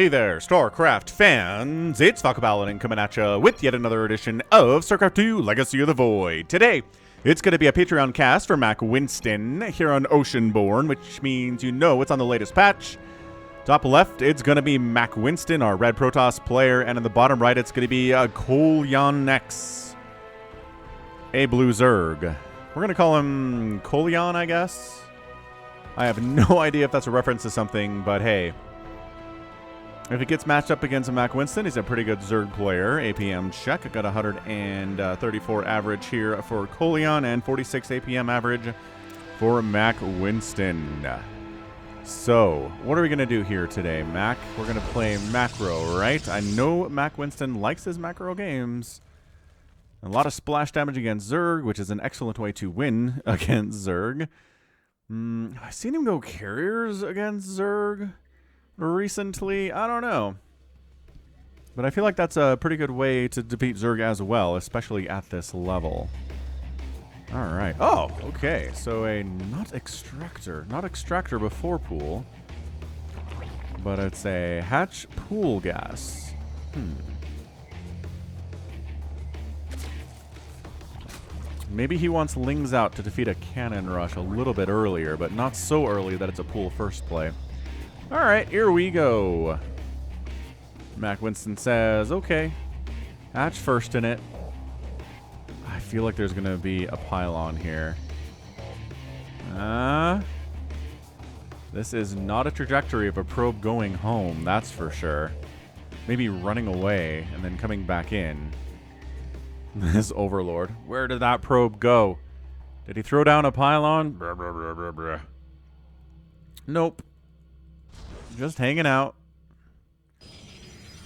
Hey there, StarCraft fans! It's Falcon Paladin coming at you with yet another edition of StarCraft 2 Legacy of the Void. Today, it's going to be a Patreon cast for MackWinston here on Oceanborn, which means you know it's on the latest patch. Top left, it's going to be MackWinston, our red Protoss player, and in the bottom right, it's going to be KolyanExe, a blue Zerg. We're going to call him Kolyan, I guess? I have no idea if that's a reference to something, but hey. If he gets matched up against a MackWinston, he's a pretty good Zerg player. APM check. I got 134 average here for Kolyan and 46 APM average for MackWinston. So, what are we going to do here today, Mac? We're going to play macro, right? I know MackWinston likes his macro games. A lot of splash damage against Zerg, which is an excellent way to win against Zerg. I've seen him go carriers against Zerg recently. I don't know. But I feel like that's a pretty good way to defeat Zerg as well, especially at this level. Alright. Oh, okay. So a not extractor. Not extractor before pool. But it's a hatch pool gas. Maybe he wants Lings out to defeat a cannon rush a little bit earlier, but not so early that it's a pool first play. Alright, here we go. MackWinston says, okay, hatch first in it. I feel like there's going to be a pylon here. This is not a trajectory of a probe going home, that's for sure. Maybe running away and then coming back in. This Overlord. Where did that probe go? Did he throw down a pylon? Bruh, bruh, bruh, bruh, bruh. Nope. Just hanging out.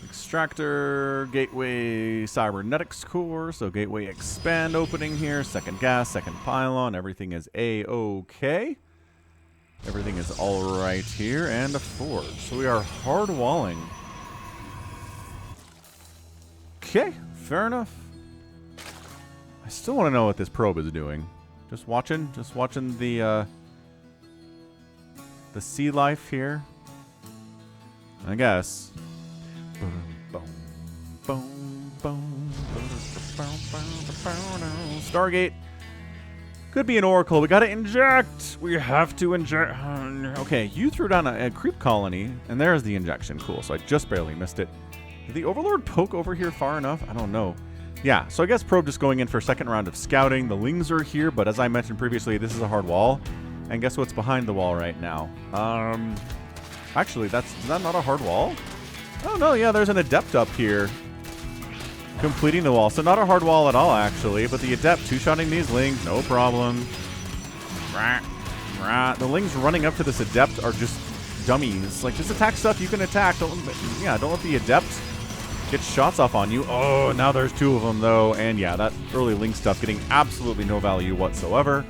Extractor, Gateway, Cybernetics Core. So Gateway expand opening here. Second gas, second pylon. Everything is A-OK. Everything is all right here. And a forge. So we are hard walling. Okay, fair enough. I still want to know what this probe is doing. Just watching the sea life here. I guess. Stargate. Could be an oracle. We gotta inject. We have to inject. Okay, you threw down a creep colony, and there's the injection. Cool. So I just barely missed it. Did the Overlord poke over here far enough? I don't know. Yeah, so I guess probe just going in for a second round of scouting. The Lings are here, but as I mentioned previously, this is a hard wall. And guess what's behind the wall right now? Actually, is that not a hard wall? Oh, no, yeah, there's an Adept up here completing the wall. So not a hard wall at all, actually. But the Adept two-shotting these Lings, no problem. The Lings running up to this Adept are just dummies. Like, just attack stuff you can attack. Don't let the Adept get shots off on you. Oh, now there's two of them, though. And yeah, that early Ling stuff getting absolutely no value whatsoever.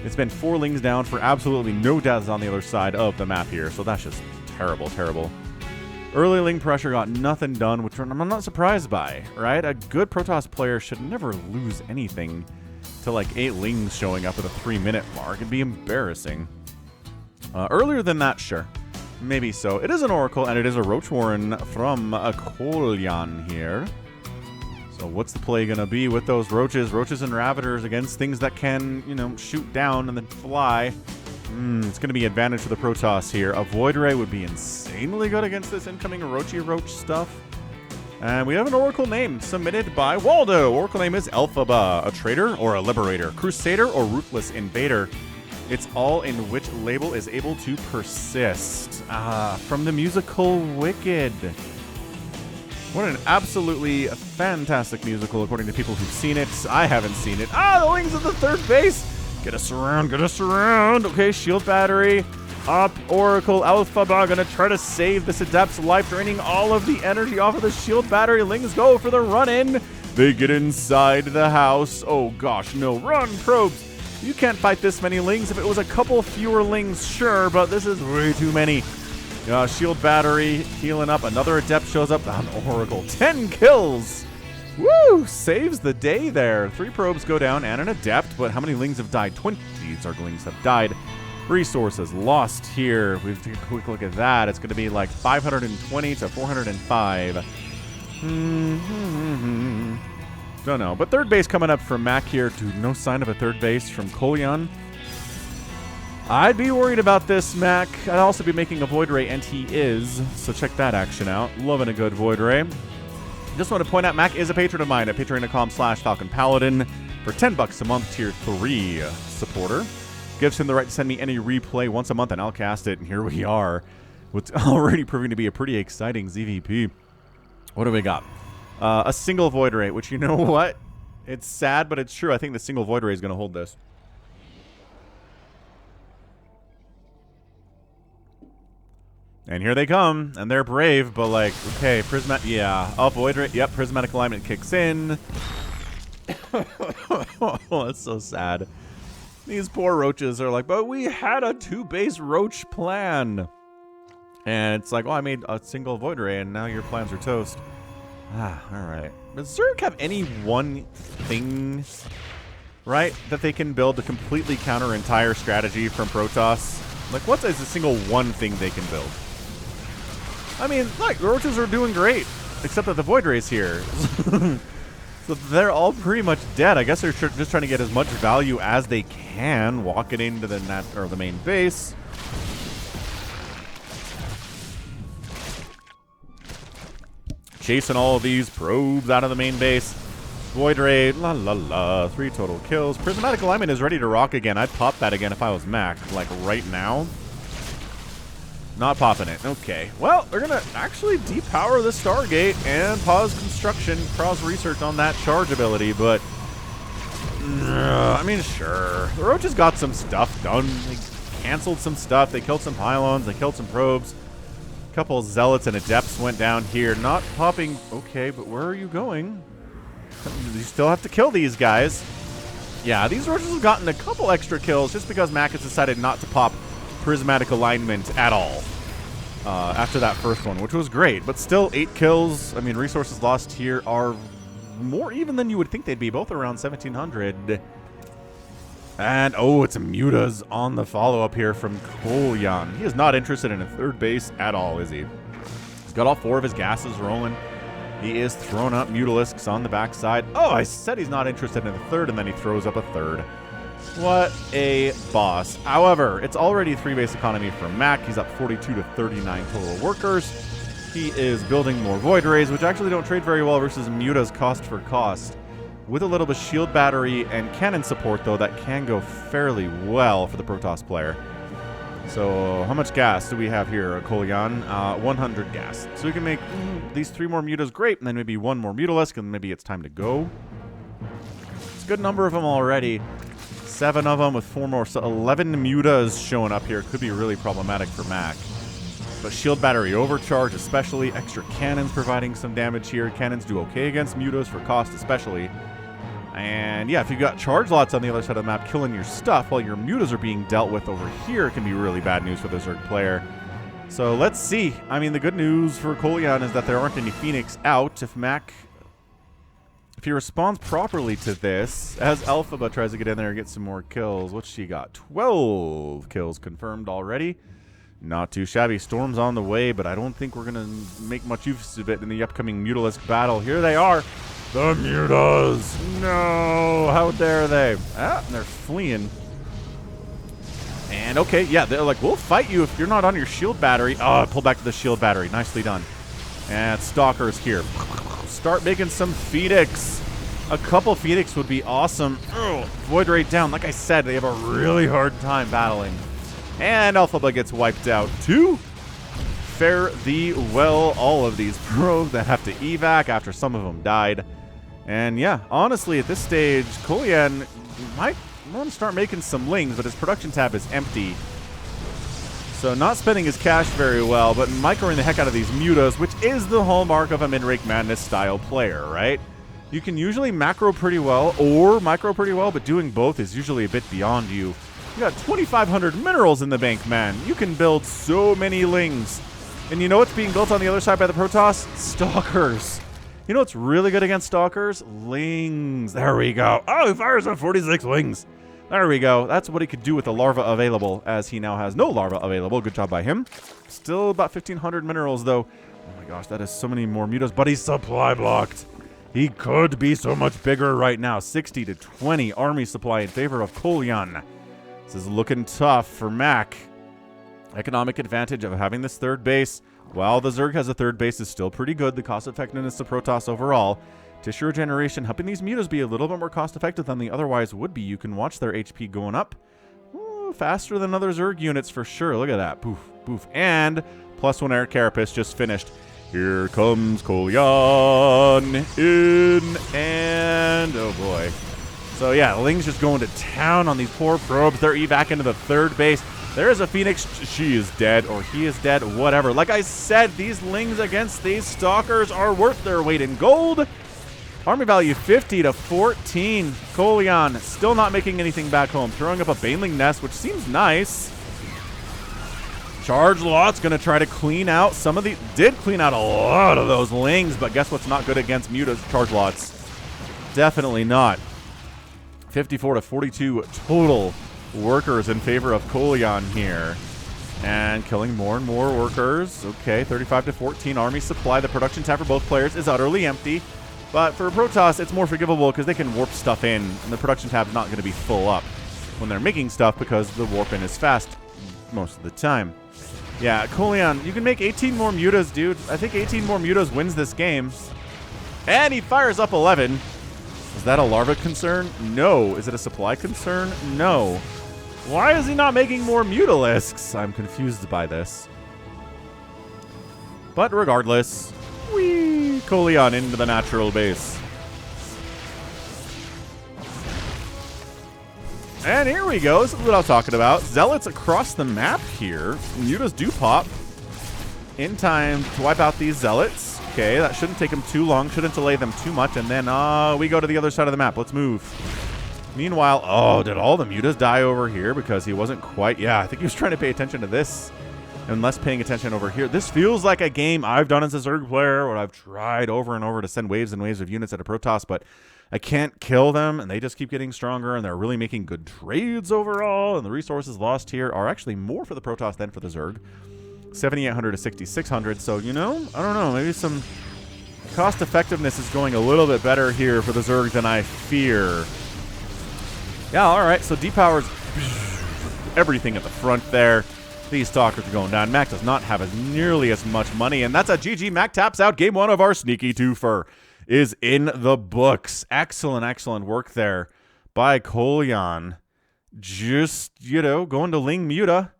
It's been 4 Lings down for absolutely no deaths on the other side of the map here. So that's just terrible, terrible. Early Ling pressure got nothing done, which I'm not surprised by, right? A good Protoss player should never lose anything to like 8 Lings showing up at the 3-minute mark. It'd be embarrassing. Earlier than that, sure. Maybe so. It is an Oracle, and it is a Roach Warren from a Kolyan here. So what's the play going to be with those Roaches? Roaches and Ravagers against things that can, shoot down and then fly. It's going to be advantage for the Protoss here. A Void Ray would be insanely good against this incoming Roach stuff. And we have an Oracle name submitted by Waldo. Oracle name is Elphaba. A traitor or a liberator? Crusader or ruthless invader? It's all in which label is able to persist. From the musical Wicked. What an absolutely fantastic musical, according to people who've seen it. I haven't seen it. The Lings at the third base. Get us around, get us around. Okay, shield battery up. Oracle Elphaba gonna try to save this Adept's life, draining all of the energy off of the shield battery. Lings go for the run-in. They get inside the house. Oh gosh, no. Run, probes. You can't fight this many Lings. If it was a couple fewer Lings, sure, but this is way too many. Shield battery healing up. Another Adept shows up. An Oracle. 10 kills. Woo! Saves the day there. 3 probes go down and an Adept, but how many Lings have died? 20 Zerglings have died. Resources lost here. We've taken a quick look at that. It's going to be like 520 to 405. Don't know. But third base coming up from Mac here. Dude, no sign of a third base from Kolyan. I'd be worried about this, Mac. I'd also be making a Void Ray, and he is. So check that action out. Loving a good Void Ray. Just want to point out, Mac is a patron of mine at patreon.com/Falcon Paladin. For $10 a month, tier 3 supporter. Gives him the right to send me any replay once a month, and I'll cast it. And here we are. What's already proving to be a pretty exciting ZVP. What do we got? A single Void Ray, which, you know what? It's sad, but it's true. I think the single Void Ray is going to hold this. And here they come, and they're brave, but like, okay, yeah, Void Ray, yep, Prismatic Alignment kicks in. That's so sad. These poor roaches are like, but we had a 2-base roach plan. And it's like, oh, I made a single Void Ray, and now your plans are toast. Ah, alright. Does Zerg have any one thing, right, that they can build to completely counter entire strategy from Protoss? Like, what is the single one thing they can build? I mean, like, the roaches are doing great, except that the Void Ray's here. So they're all pretty much dead. I guess they're just trying to get as much value as they can, walking into the the main base. Chasing all of these probes out of the main base. Void Ray, la la la, 3 total kills. Prismatic Alignment is ready to rock again. I'd pop that again if I was Mac, like right now. Not popping it. Okay. Well, they're going to actually depower the Stargate and pause construction, pause research on that charge ability, but I mean, sure. The Roaches got some stuff done. They canceled some stuff. They killed some pylons. They killed some probes. A couple of Zealots and Adepts went down here. Not popping. Okay, but where are you going? You still have to kill these guys. Yeah, these Roaches have gotten a couple extra kills just because Mac has decided not to pop Prismatic Alignment at all after that first one, which was great, but still 8 kills. I mean, resources lost here are more even than you would think they'd be, both around 1,700. And, oh, it's a MUTAS on the follow-up here from Kolyan. He is not interested in a third base at all, is he? He's got all 4 of his gases rolling. He is throwing up Mutalisks on the backside. Oh, I said he's not interested in a third, and then he throws up a third. What a boss. However, it's already 3-base economy for Mac. He's up 42 to 39 total workers. He is building more Void Rays, which actually don't trade very well versus MUTAS cost for cost. With a little bit of shield battery and cannon support, though, that can go fairly well for the Protoss player. So, how much gas do we have here, Kolyan? 100 gas. So we can make these 3 more MUTAS great, and then maybe 1 more Mutalisk, and maybe it's time to go. It's a good number of them already. 7 of them with 4 more. So 11 MUTAS showing up here. Could be really problematic for Mac. But shield battery overcharge especially. Extra cannons providing some damage here. Cannons do okay against MUTAS for cost especially. And yeah, if you've got charge lots on the other side of the map killing your stuff while your MUTAS are being dealt with over here, it can be really bad news for the Zerg player. So let's see. I mean, the good news for Kolyan is that there aren't any Phoenix out. If he responds properly to this, as Alphaba tries to get in there and get some more kills, what's she got? 12 kills confirmed already. Not too shabby. Storm's on the way, but I don't think we're going to make much use of it in the upcoming Mutalisk battle. Here they are. The MUTAS. No, how dare they? Ah, they're fleeing. And okay, yeah, they're like, we'll fight you if you're not on your shield battery. Oh, pull back to the shield battery. Nicely done. And Stalkers here. Start making some Phoenix. A couple Phoenix would be awesome. Oh, Void Ray down. Like I said, they have a really hard time battling. And Alphaba gets wiped out too. Fare thee well, all of these probes that have to evac after some of them died. And yeah, honestly, at this stage, Kolyan might want to start making some lings, but his production tab is empty. So not spending his cash very well, but microing the heck out of these MUTAS, which is the hallmark of a Mid-Rank Madness style player, right? You can usually macro pretty well or micro pretty well, but doing both is usually a bit beyond you. You got 2,500 minerals in the bank, man. You can build so many lings. And you know what's being built on the other side by the Protoss? Stalkers. You know what's really good against Stalkers? Lings. There we go. Oh, he fires up 46 lings. There we go. That's what he could do with the larva available, as he now has no larva available. Good job by him. Still about 1,500 minerals, though. Oh my gosh, that is so many more mutas, but he's supply blocked. He could be so much bigger right now. 60 to 20 army supply in favor of Kolyan. This is looking tough for Mac. Economic advantage of having this third base. While the Zerg has a third base is still pretty good. The cost effectiveness of Protoss overall. Tissue regeneration, helping these mutas be a little bit more cost-effective than they otherwise would be. You can watch their HP going up faster than other Zerg units for sure. Look at that. Poof, poof. And +1 air carapace just finished. Here comes Kolyan in, and oh boy. So yeah, Ling's just going to town on these poor probes. They're evac into the third base. There's a Phoenix. She is dead, or he is dead, whatever. Like I said, these Lings against these Stalkers are worth their weight in gold. Army value 50 to 14. Kolyan still not making anything back home. Throwing up a Baneling Nest, which seems nice. Charge Lot's going to try to clean out some of the... Did clean out a lot of those Lings, but guess what's not good against Mutas? Charge Lots. Definitely not. 54 to 42 total workers in favor of Kolyan here. And killing more and more workers. Okay, 35 to 14 army supply. The production tab for both players is utterly empty. But for Protoss, it's more forgivable because they can warp stuff in, and the production tab is not going to be full up when they're making stuff because the warp in is fast most of the time. Yeah, Kolyan, you can make 18 more mutas, dude. I think 18 more mutas wins this game. And he fires up 11. Is that a larva concern? No. Is it a supply concern? No. Why is he not making more mutalisks? I'm confused by this. But regardless, whee, Kolyan into the natural base. And here we go. This is what I was talking about. Zealots across the map here. Mutas do pop in time to wipe out these Zealots. Okay, that shouldn't take them too long. Shouldn't delay them too much. And then we go to the other side of the map. Let's move. Meanwhile, oh, did all the Mutas die over here because he wasn't quite... Yeah, I think he was trying to pay attention to this and less paying attention over here. This feels like a game I've done as a Zerg player where I've tried over and over to send waves and waves of units at a Protoss, but I can't kill them, and they just keep getting stronger, and they're really making good trades overall, and the resources lost here are actually more for the Protoss than for the Zerg. 7,800 to 6,600, so, you know, I don't know, maybe some cost effectiveness is going a little bit better here for the Zerg than I fear. Yeah, all right, so depowers everything at the front there. These Stalkers are going down. Mac does not have nearly as much money, and that's a GG. Mac taps out. Game 1 of our sneaky twofer is in the books. Excellent, excellent work there by Kolyan. Just, you know, going to Ling Muta,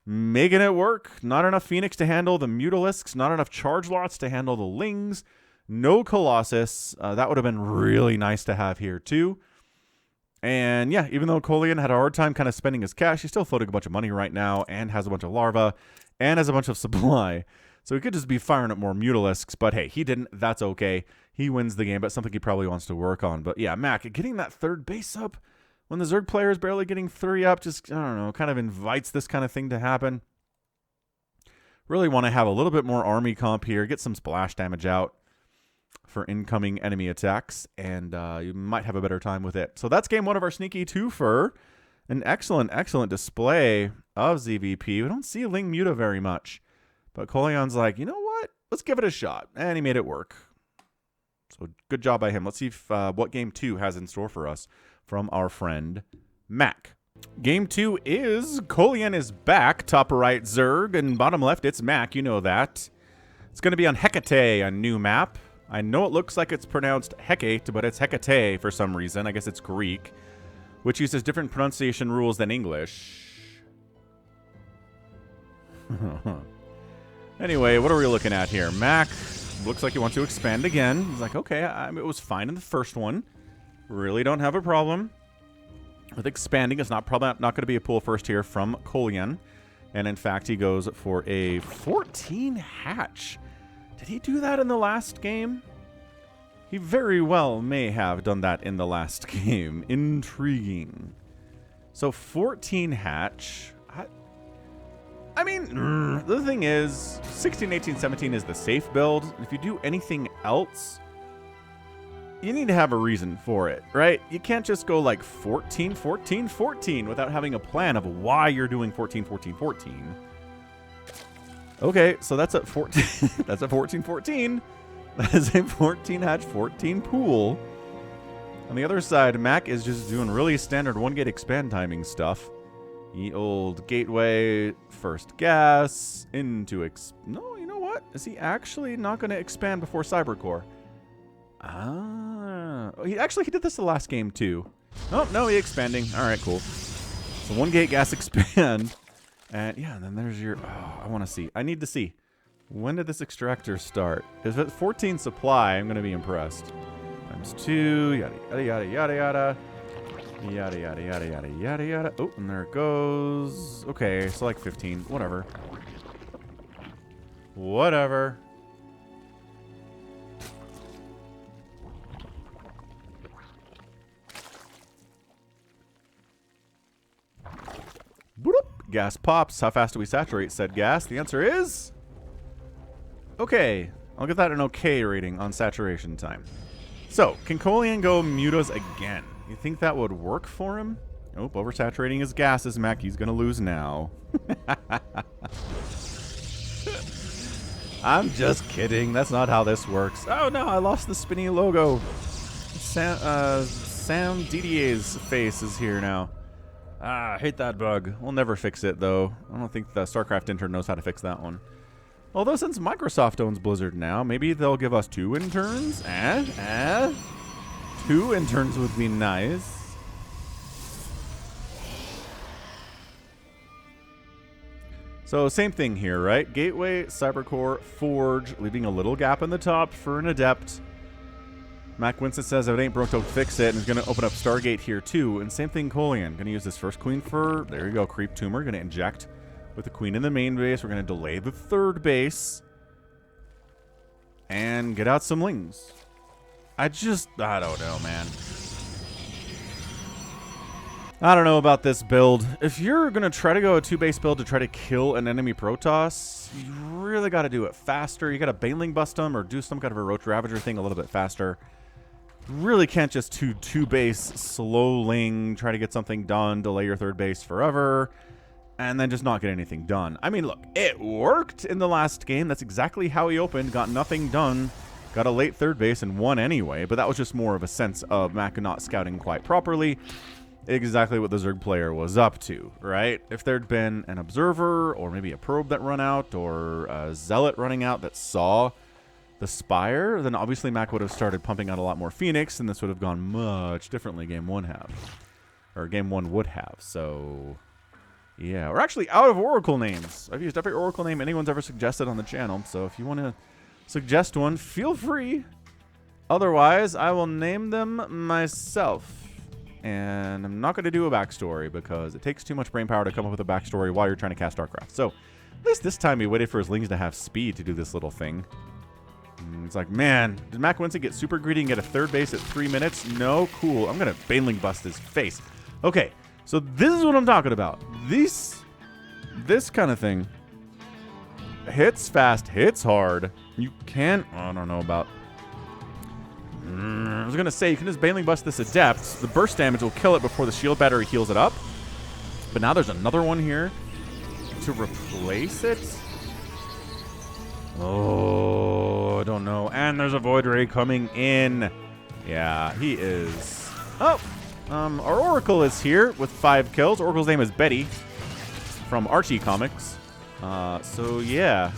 making it work. Not enough Phoenix to handle the Mutalisks, not enough Charge Lots to handle the Lings. No Colossus. That would have been really nice to have here, too. And yeah, even though Kolyan had a hard time kind of spending his cash, he's still floating a bunch of money right now and has a bunch of larva and has a bunch of supply. So he could just be firing up more Mutalisks, but hey, he didn't. That's okay. He wins the game, but something he probably wants to work on. But yeah, Mac, getting that third base up when the Zerg player is barely getting 3 up, just, I don't know, kind of invites this kind of thing to happen. Really want to have a little bit more army comp here, get some splash damage out for incoming enemy attacks, and you might have a better time with it. So that's game 1 of our sneaky twofer. An excellent, excellent display of ZVP. We don't see Ling Muta very much, but Kolyan's like, you know what? Let's give it a shot, and he made it work. So good job by him. Let's see if, what game 2 has in store for us from our friend Mac. Game 2 is Kolyan is back, top right Zerg, and bottom left it's Mac. You know that. It's going to be on Hecate, a new map. I know it looks like it's pronounced Hecate, but it's Hecate for some reason. I guess it's Greek, which uses different pronunciation rules than English. Anyway, what are we looking at here? Mac looks like he wants to expand again. He's like, okay, it was fine in the first one. Really don't have a problem with expanding. It's probably not going to be a pull first here from Kolyan. And in fact, he goes for a 14 hatch. Did he do that in the last game? He very well may have done that in the last game. Intriguing. So 14 hatch. I mean, the thing is, 16, 18, 17 is the safe build. If you do anything else, you need to have a reason for it, right? You can't just go like 14, 14, 14 without having a plan of why you're doing 14, 14, 14. Okay, so that's at 14. That's a 14, 14. That is a 14 hatch, 14 pool. On the other side, Mac is just doing really standard 1-gate expand timing stuff. Ye old gateway, first gas, into no, you know what? Is he actually not going to expand before Cybercore? Ah. Oh, he did this the last game, too. Oh, no, he expanding. All right, cool. So 1-gate gas expand. And, yeah, and then there's your... Oh, I want to see. I need to see. When did this extractor start? If it's 14 supply, I'm going to be impressed. Times 2, yada, yada, yada, yada, yada. Yada, yada, yada, yada, yada, yada. Oh, and there it goes. Okay, so like 15. Whatever. Whatever. Boop. Gas pops. How fast do we saturate said gas? The answer is... okay. I'll give that an okay rating on saturation time. So, can Kolyan go MUTAS again? You think that would work for him? Nope, oversaturating his gases, Mac. He's gonna lose now. I'm just kidding. That's not how this works. Oh no, I lost the spinny logo. Sam DDA's face is here now. Ah, I hate that bug. We'll never fix it, though. I don't think the StarCraft intern knows how to fix that one. Although, since Microsoft owns Blizzard now, maybe they'll give us 2 interns? 2 interns would be nice. So, same thing here, right? Gateway, Cybercore, Forge, leaving a little gap in the top for an Adept. MackWinston says if it ain't broke, don't fix it, and is going to open up Stargate here, too. And same thing, Kolyan. Going to use this first queen for, there you go, Creep Tumor. Going to inject with the queen in the main base. We're going to delay the third base. And get out some lings. I don't know, man. I don't know about this build. If you're going to try to go a 2-base build to try to kill an enemy Protoss, you really got to do it faster. You got to Baneling bust them or do some kind of a Roach Ravager thing a little bit faster. Really can't just 2-base slow ling, try to get something done, delay your third base forever, and then just not get anything done. I mean, look, it worked in the last game. That's exactly how he opened, got nothing done, got a late third base and won anyway, but that was just more of a sense of Mac not scouting quite properly. Exactly what the Zerg player was up to, right? If there'd been an observer or maybe a probe that run out or a zealot running out that saw the Spire, then obviously Mac would have started pumping out a lot more Phoenix, and this would have gone much differently game 1 would have. So, yeah. We're actually out of Oracle names. I've used every Oracle name anyone's ever suggested on the channel, so if you want to suggest one, feel free. Otherwise, I will name them myself. And I'm not going to do a backstory because it takes too much brain power to come up with a backstory while you're trying to cast StarCraft. So, at least this time he waited for his lings to have speed to do this little thing. It's like, man, did MackWinston get super greedy and get a third base at 3 minutes? No? Cool. I'm going to Baneling bust his face. Okay, so this is what I'm talking about. This kind of thing hits fast, hits hard. You can... I don't know about... I was going to say, you can just Baneling bust this Adept. The burst damage will kill it before the shield battery heals it up. But now there's another one here to replace it. Oh, I don't know. And there's a Void Ray coming in. Yeah, he is. Oh, our Oracle is here with 5 kills. Oracle's name is Betty from Archie Comics. So, yeah.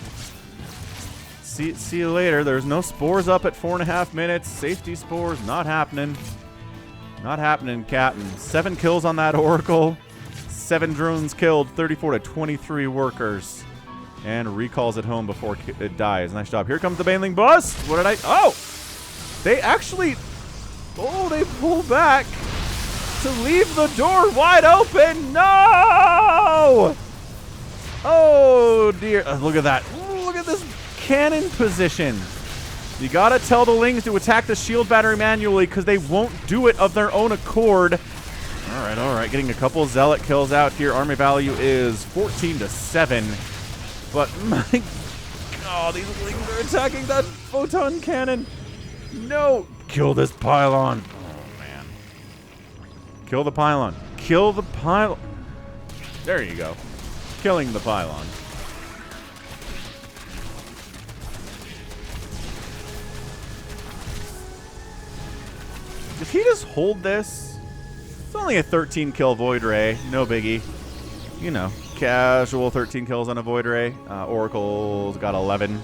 See you later. There's no spores up at 4.5 minutes. Safety spores, not happening. Not happening, Captain. 7 kills on that Oracle. 7 drones killed, 34 to 23 workers. And recalls it home before it dies. Nice job. Here comes the Baneling bust. What did I... Oh! They actually... Oh, they pull back to leave the door wide open. No! Oh, dear. Look at that. Look at this cannon position. You gotta tell the lings to attack the shield battery manually because they won't do it of their own accord. All right. Getting a couple Zealot kills out here. Army value is 14 to 7. But my... Oh, these lings are attacking that photon cannon. No. kill this pylon. Oh, man. Kill the pylon. Kill the pylon. There you go. Killing the pylon. If he just hold this, it's only a 13 kill Void Ray. No biggie. You know, casual 13 kills on a Void Ray. Oracle's got 11.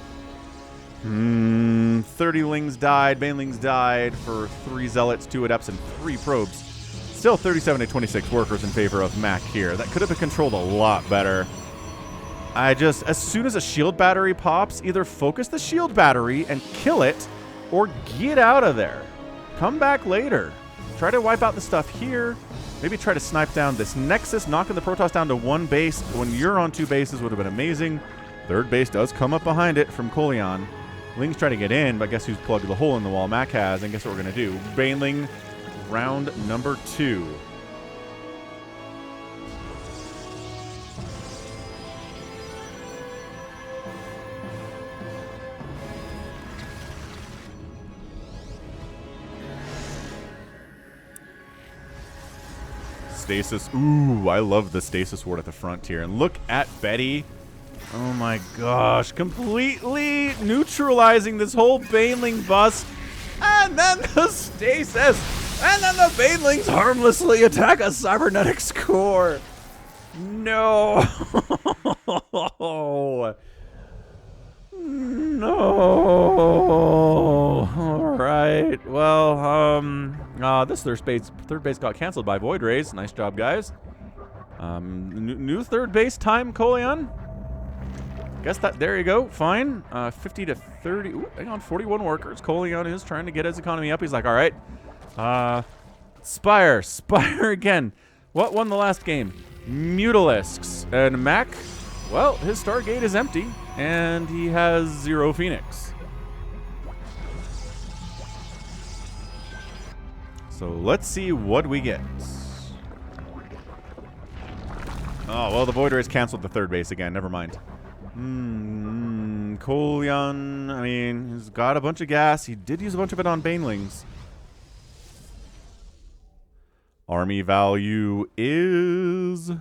30 Lings died. Banelings died for 3 Zealots, 2 Adepts, and 3 Probes. Still 37 to 26 workers in favor of Mac here. That could have been controlled a lot better. As soon as a shield battery pops, either focus the shield battery and kill it, or get out of there. Come back later. Try to wipe out the stuff here. Maybe try to snipe down this Nexus. Knocking the Protoss down to 1 base when you're on 2 bases would have been amazing. 3rd base does come up behind it from Kolyan. Ling's trying to get in, but guess who's plugged the hole in the wall? Mac has, and guess what we're going to do? Baneling round number 2. Stasis. Ooh, I love the Stasis Ward at the front here. And look at Betty. Oh my gosh. Completely neutralizing this whole Baneling bust. And then the Stasis. And then the Banelings harmlessly attack a Cybernetics core. No. No. All right. Well, this third base got canceled by Void Rays. Nice job, guys. New 3rd base time, Kolyan. Guess that. There you go. Fine. 50 to 30. Ooh, hang on. 41 workers. Kolyan is trying to get his economy up. He's like, all right. Spire again. What won the last game? Mutalisks. And Mac, well, his Stargate is empty, and he has 0 Phoenix. So let's see what we get. Oh, well, the Void Rays canceled the 3rd base again. Never mind. Kolyan, I mean, he's got a bunch of gas. He did use a bunch of it on Banelings. Army value is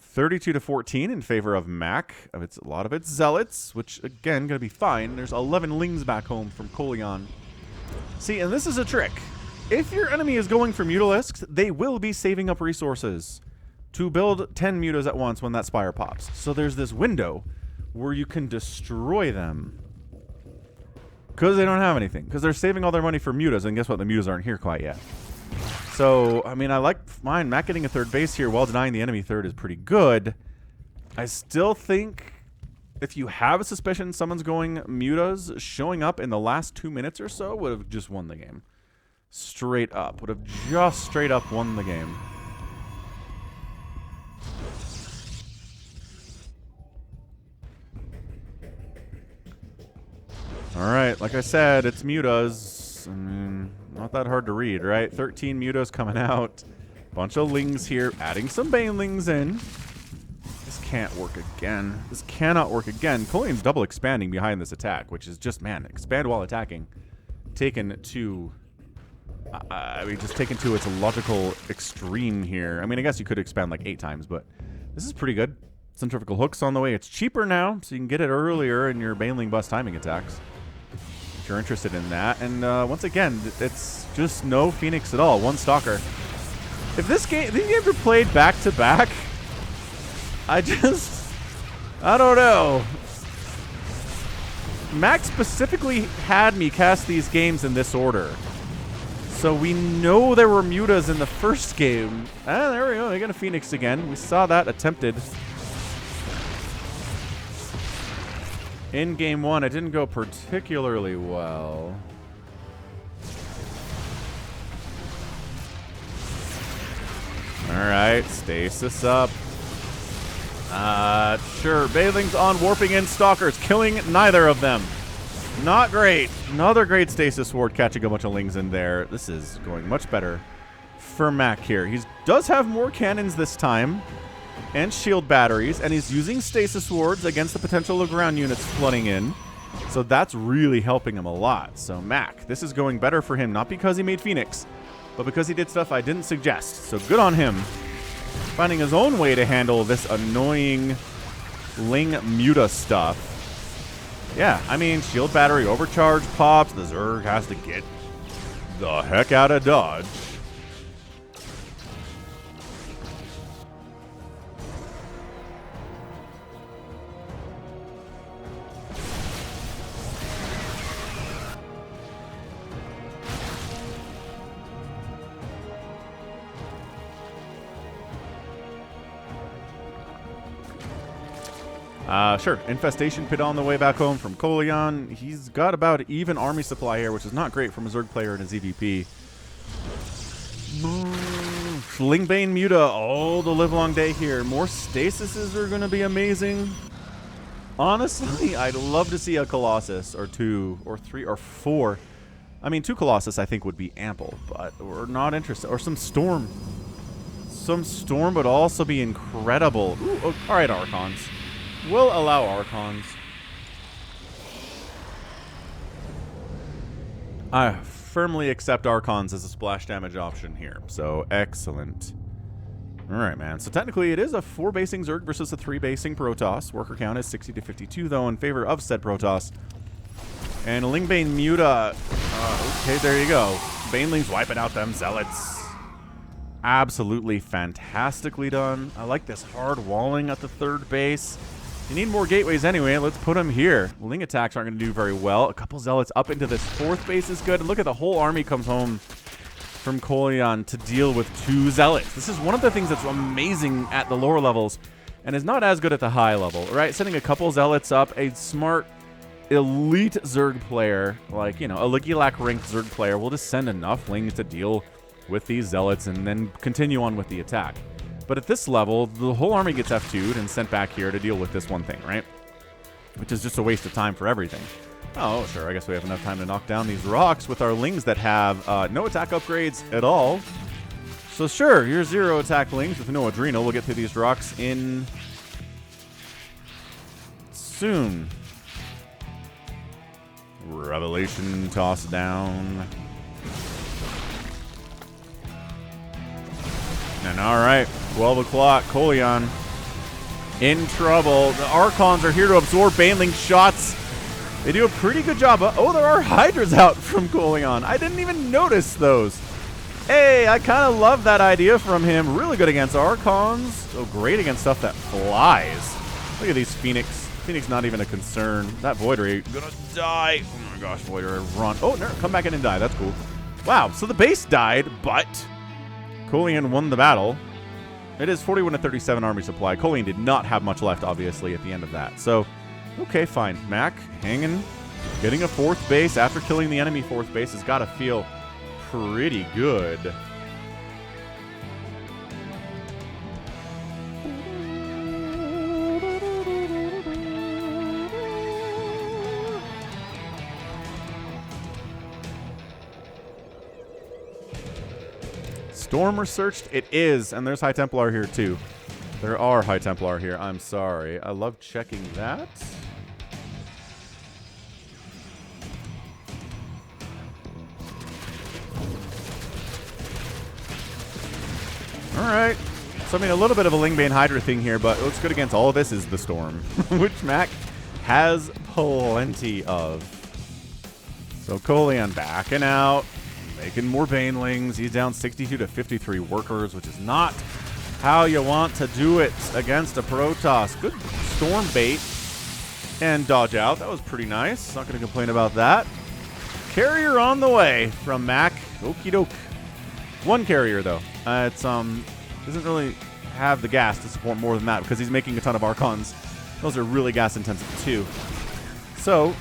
32 to 14 in favor of Mac. A lot of it's Zealots, which, again, going to be fine. There's 11 Lings back home from Kolyan. See, and this is a trick. If your enemy is going for Mutalisks, they will be saving up resources to build 10 Mutas at once when that Spire pops. So there's this window where you can destroy them. Because they don't have anything. Because they're saving all their money for Mutas, and guess what? The Mutas aren't here quite yet. So, I mean, I like mine. Mac getting a 3rd base here while denying the enemy 3rd is pretty good. I still think if you have a suspicion someone's going Mutas, showing up in the last 2 minutes or so would have just won the game. Straight up. Would have just straight up won the game. Alright, like I said, it's Mutas. I mean, not that hard to read, right? 13 Mutas coming out. Bunch of Lings here, adding some Banelings in. This can't work again. This cannot work again. Kolyan's double expanding behind this attack, which is just, man, expand while attacking. Taken to... I mean, just taken to its logical extreme here. I mean, I guess you could expand like 8 times, but this is pretty good. Centrifugal Hook's on the way. It's cheaper now, so you can get it earlier in your Baneling bust timing attacks. If you're interested in that. And once again, it's just no Phoenix at all. 1 Stalker. If these games were played back to back, I don't know. Mac specifically had me cast these games in this order. So we know there were Mutas in the first game. Ah, there we go. They got a Phoenix again. We saw that attempted in game 1. It didn't go particularly well. Alright, stasis up. Sure. Banelings on, warping in Stalkers, killing neither of them. Not great. Another great Stasis Ward catching a bunch of Lings in there. This is going much better for Mac here. He does have more cannons this time and shield batteries, and he's using Stasis Wards against the potential of ground units flooding in. So that's really helping him a lot. So Mac, this is going better for him, not because he made Phoenix, but because he did stuff I didn't suggest. So good on him. Finding his own way to handle this annoying Ling Muta stuff. Yeah, I mean, shield battery overcharge pops. The Zerg has to get the heck out of dodge. Sure. Infestation pit on the way back home from Kolyan. He's got about even army supply here, which is not great from a Zerg player in his EVP. Lingbane Muta all the livelong day here. More stasises are going to be amazing. Honestly, I'd love to see a Colossus or 2 or 3 or 4. I mean, 2 Colossus I think would be ample, but we're not interested. Or some Storm. Some Storm would also be incredible. Ooh, oh, all right, Archons. We'll allow Archons. I firmly accept Archons as a splash damage option here. So, excellent. Alright, man. So, technically, it is a 4-basing Zerg versus a 3-basing Protoss. Worker count is 60 to 52, though, in favor of said Protoss. And Lingbane Muta. Okay, there you go. Banelings wiping out them Zealots. Absolutely fantastically done. I like this hard walling at the 3rd base. You need more gateways anyway. Let's put them here. Ling attacks aren't going to do very well. A couple Zealots up into this 4th base is good. And look at the whole army comes home from Kolyan to deal with 2 Zealots. This is one of the things that's amazing at the lower levels and is not as good at the high level, right? Sending a couple Zealots up, a smart, elite Zerg player, like, you know, a Legilak ranked Zerg player, will just send enough Lings to deal with these Zealots and then continue on with the attack. But at this level, the whole army gets F2'd and sent back here to deal with this one thing, right? Which is just a waste of time for everything. Oh, sure, I guess we have enough time to knock down these rocks with our Lings that have no attack upgrades at all. So sure, your 0 attack Lings with no Adrenal will get through these rocks in soon. Revelation toss down. And all right, 12 o'clock, Kolyan in trouble. The Archons are here to absorb Baneling shots. They do a pretty good job. Oh, there are Hydras out from Kolyan. I didn't even notice those. Hey, I kind of love that idea from him. Really good against Archons. So great against stuff that flies. Look at these Phoenix. Phoenix not even a concern. That Void Ray gonna die. Oh my gosh, Void Ray run. Oh, no, come back in and die. That's cool. Wow, so the base died, but Kolyan won the battle. It is 41 to 37 army supply. Kolyan did not have much left, obviously, at the end of that. So, okay, fine. Mac hanging, getting a 4th base after killing the enemy 4th base has got to feel pretty good. Storm researched? It is, and there's High Templar here too. There are High Templar here. I'm sorry. I love checking that. Alright. So, I mean, a little bit of a Lingbane Hydra thing here, but it looks good against all of this is the Storm, which Mac has plenty of. So, Kolyan backing out. Making more Banelings. He's down 62 to 53 workers, which is not how you want to do it against a Protoss. Good Storm bait and dodge out. That was pretty nice. Not going to complain about that. Carrier on the way from Mac. Okie doke. 1 carrier, though. Doesn't really have the gas to support more than that because he's making a ton of Archons. Those are really gas intensive, too. So,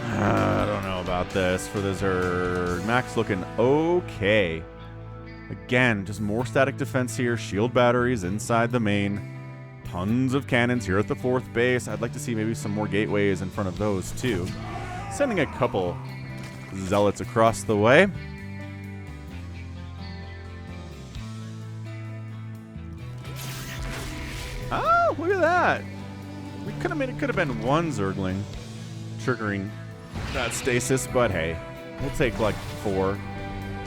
I don't know about this for the Zerg. Mac's looking okay. Again, just more static defense here. Shield batteries inside the main. Tons of cannons here at the 4th base. I'd like to see maybe some more gateways in front of those, too. Sending a couple Zealots across the way. Oh, look at that. We could have made it. Could have been one Zergling triggering that stasis, but hey, we'll take like 4,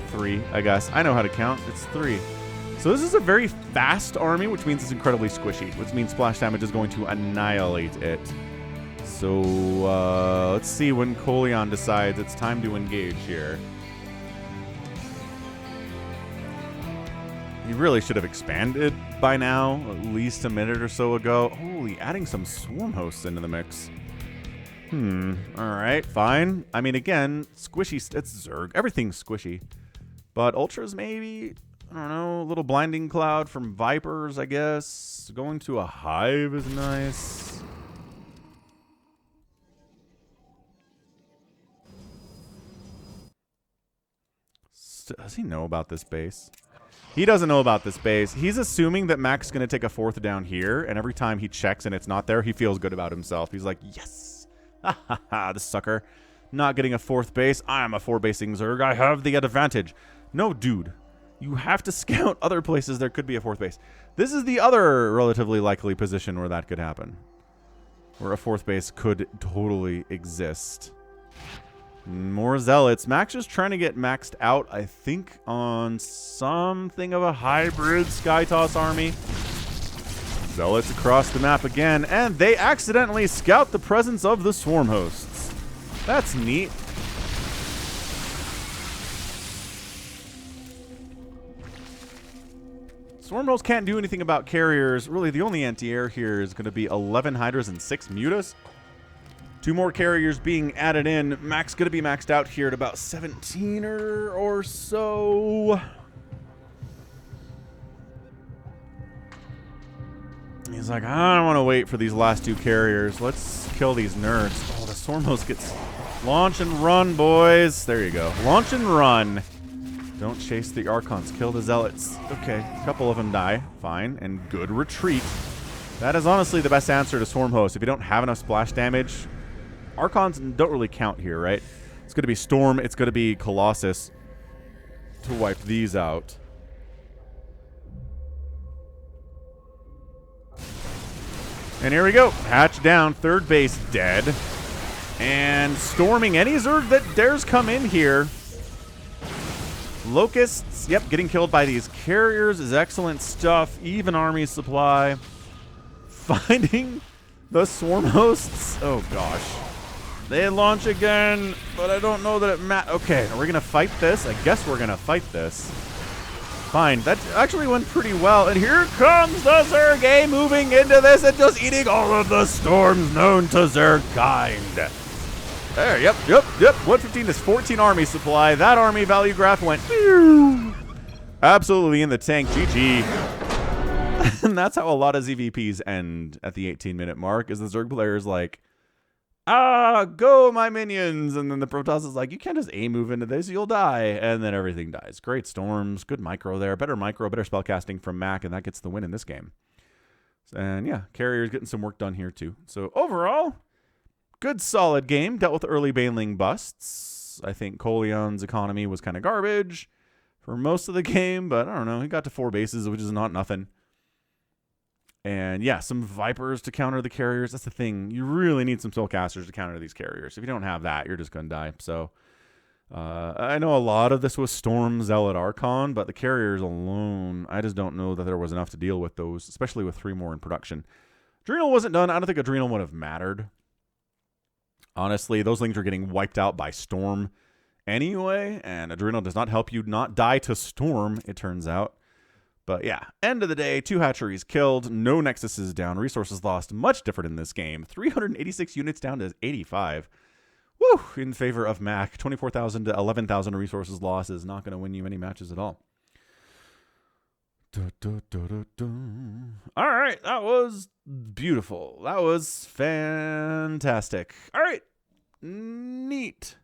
3, I guess. I know how to count. It's 3. So this is a very fast army, which means it's incredibly squishy, which means splash damage is going to annihilate it. So let's see when Kolyan decides it's time to engage here. He really should have expanded by now, at least a minute or so ago. Holy, adding some swarm hosts into the mix. Alright, fine. I mean, again, squishy, it's Zerg. Everything's squishy. But Ultras maybe, I don't know, a little blinding cloud from Vipers, I guess. Going to a Hive is nice. Does he know about this base? He doesn't know about this base. He's assuming that Mac's going to take a 4th down here, and every time he checks and it's not there, he feels good about himself. He's like, yes! Ha ha ha, this sucker. Not getting a 4th base. I am a 4-basing Zerg. I have the advantage. No, dude. You have to scout other places there could be a 4th base. This is the other relatively likely position where that could happen. Where a 4th base could totally exist. More Zealots. Mac's just trying to get maxed out, I think, on something of a hybrid Skytoss army. Zealots across the map again, and they accidentally scout the presence of the swarm hosts. That's neat. Swarm hosts can't do anything about carriers. Really, the only anti-air here is going to be 11 Hydras and 6 Mutas. 2 more carriers being added in. Mac's going to be maxed out here at about 17 or so. He's like, I don't want to wait for these last 2 carriers. Let's kill these nerds. Oh, the swarm host gets launch and run, boys. There you go. Launch and run. Don't chase the Archons. Kill the Zealots. Okay, a couple of them die. Fine. And good retreat. That is honestly the best answer to swarm host. If you don't have enough splash damage, Archons don't really count here, right? It's going to be Storm. It's going to be Colossus to wipe these out. And here we go. Hatch down. 3rd base dead. And storming any Zerg that dares come in here. Locusts, yep, getting killed by these carriers is excellent stuff. Even army supply. Finding the swarm hosts. Oh, gosh. They launch again, but I don't know that it okay, are we going to fight this? I guess we're going to fight this. Fine. That actually went pretty well. And here comes the Zerg moving into this and just eating all of the storms known to Zerg kind. There, yep. 115 is 14 army supply. That army value graph went absolutely in the tank. GG. And that's how a lot of ZVPs end at the 18-minute mark, is the Zerg player's like, go my minions. And then the Protoss is like, you can't just A-move into this, you'll die. And then everything dies. Great storms, good micro there. Better spellcasting from Mac, and that gets the win in this game. And yeah, carrier's getting some work done here too. So overall, good solid game. Dealt with early Baneling busts. I think Kolyan's economy was kind of garbage for most of the game, but I don't know. He got to 4 bases, which is not nothing. And yeah, some Vipers to counter the carriers. That's the thing. You really need some Soulcasters to counter these carriers. If you don't have that, you're just going to die. So I know a lot of this was Storm, Zealot, Archon, but the carriers alone, I just don't know that there was enough to deal with those, especially with 3 more in production. Adrenal wasn't done. I don't think Adrenal would have mattered. Honestly, those lings are getting wiped out by Storm anyway, and Adrenal does not help you not die to Storm, it turns out. But yeah, end of the day, 2 hatcheries killed, no nexuses down, resources lost, much different in this game. 386 units down to 85. Woo! In favor of Mac. 24,000 to 11,000 resources lost is not going to win you any matches at all. All right, that was beautiful. That was fantastic. All right, neat.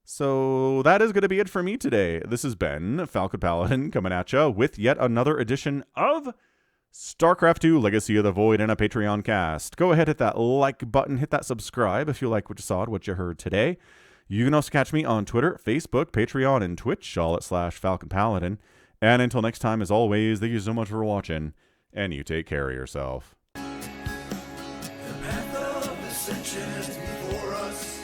So that is going to be it for me today. This has been Falcon Paladin coming at you with yet another edition of StarCraft 2 Legacy of the Void and a Patreon cast. Go ahead, hit that like button, hit that subscribe if you like what you saw and what you heard today. You can also catch me on Twitter, Facebook, Patreon, and Twitch, all at /Falcon Paladin. And until next time, as always, thank you so much for watching, and you take care of yourself. The path of ascension is before us.